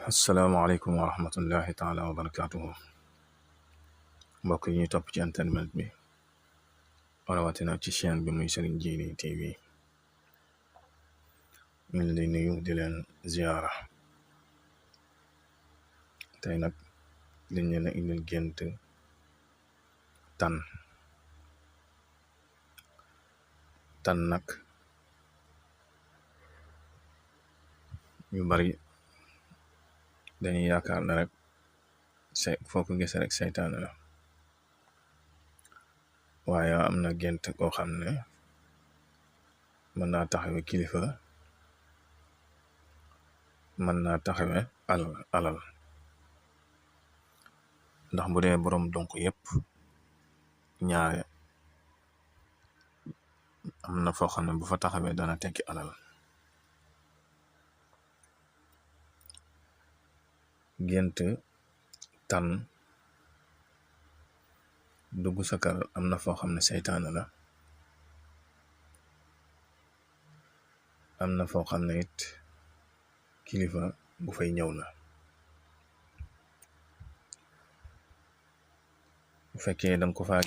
asalaamaaleykum wa rahmatullahi taala wa barakaatuhu mbokk yi ñuy topp ci internet bi rawatina ci chaîne bi muy Serigne Djily TV ñu ngi leen di nuyu di leen ziyaara tey nag liñ leen a indil gént tan nag ñu bari dañuy yaakaar ne rek foo ko gis rek seytaane la waaye am na gént koo xam ne mën naa taxawe kilifa mën naa taxawe alal ndax bu dee boroom donc yépp ñaare am na foo xam ne bu fa taxawee dana tekki alal gént tan dugg sa kër am na foo xam ne seytaane la am na foo xam ne it kilifa bu fay ñëw la bu fekkee danga ko faa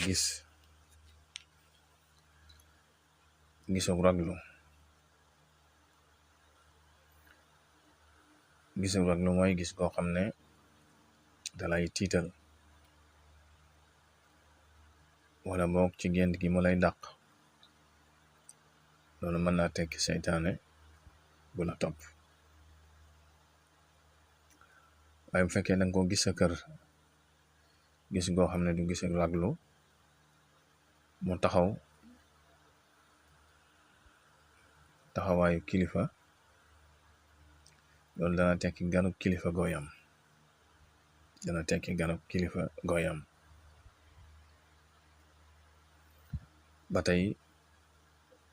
gisug raglu mooy gis koo xam ne dalay tiital wala boog ci gént gi mu lay dàq loolu mën naa tekki seytaane bu la topp waaye bu fekkee danga ko gis sa kër gis goo xam ne du gis raglu mu taxawaayu kilifa loolu dana tekki ganuk kilifa gooyam ba tey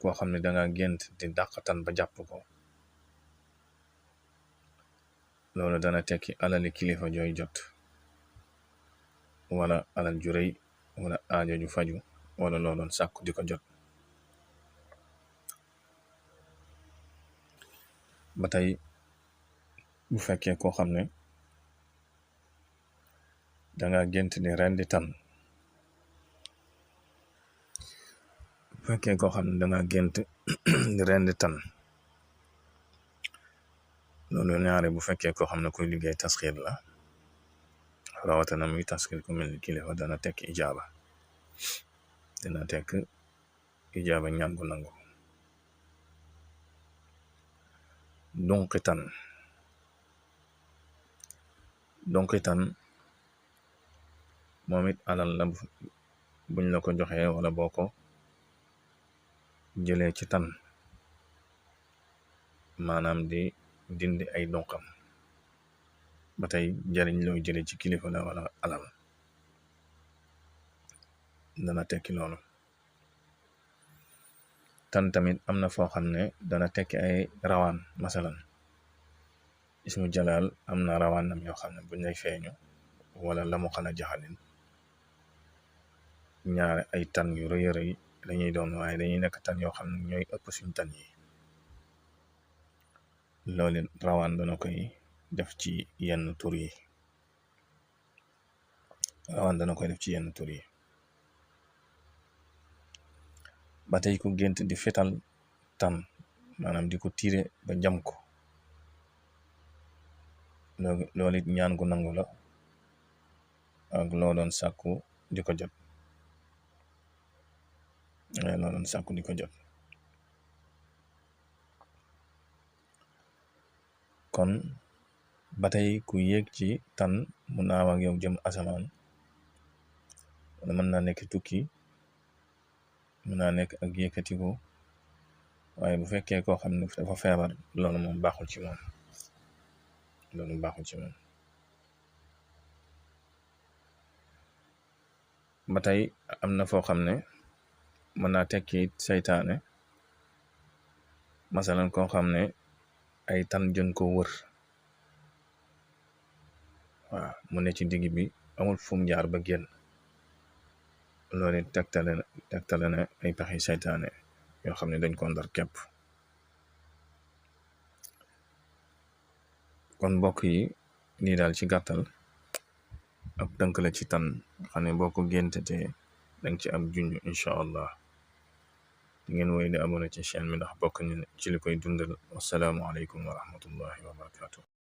koo xam ne danga gént di dàq tan ba jàpp ko loolu dana tekki alali kilifa jooy jot wala alal ju rëy wala aajo ju faju wala loo doon sàkku di ko jot ba tey bu fekkee koo xam ne danga gént di rendi tan loolu ñaare bu fekkee koo xam ne kuy liggéey tasxiir la rawatina muy tasxiir ku mel ni kilifa dana tekk ijaaba ñaan gu nangu donqi tan moom it alal la buñ la ko joxee wala boo ko jëlee ci tan maanaam di dindi ay donqam ba tey jariñ looy jële ci kilifa la wala alal dana tekki loolu tan tamit am na foo xam ne dana tekki ay rawaan masalan ismu jalal am na rawaanam yoo xam ne buñ lay feeñu wala la mu xala jaxalin ñaare ay tan yu rëy rëy dañuy doon waaye dañuy nekk tan yoo xam ne ñooy ëpp suñ tan yi loolu rawaan dana koy def ci yenn tur yi ba tey ku gént di fetal tan maanaam di ko tiire ba jam ko loolu it ñaan gu nangu la ak loo doon sàkku di ko jot kon ba tey ku yéeg ci tan mu naaw ak yow jëm asamaan wala mën naa nekk tukki mën naa nekk ak yëkkatiku waaye bu fekkee koo xam ne dafa feebar loolu moom baaxul ci moom ba tey am na foo xam ne mën naa tekki seytaane masalan koo xam ne ay tan jën ko wër waaw mu ne ci digg bi amul fu mu jaar ba génn loolu tegtale na ay pexi seytaane yoo xam ne dañ ko ndar képp kon mbokk yi lii daal ci gàttal ab tënk la ci tan xam ne boo ko géntatee danga ci am junj incha allah. di ngeen woy di abonné ci chaîne bi ndax bokk ni ci li koy dundal. wasalaamu aleykum wa rahmatullahi wa barakatuh.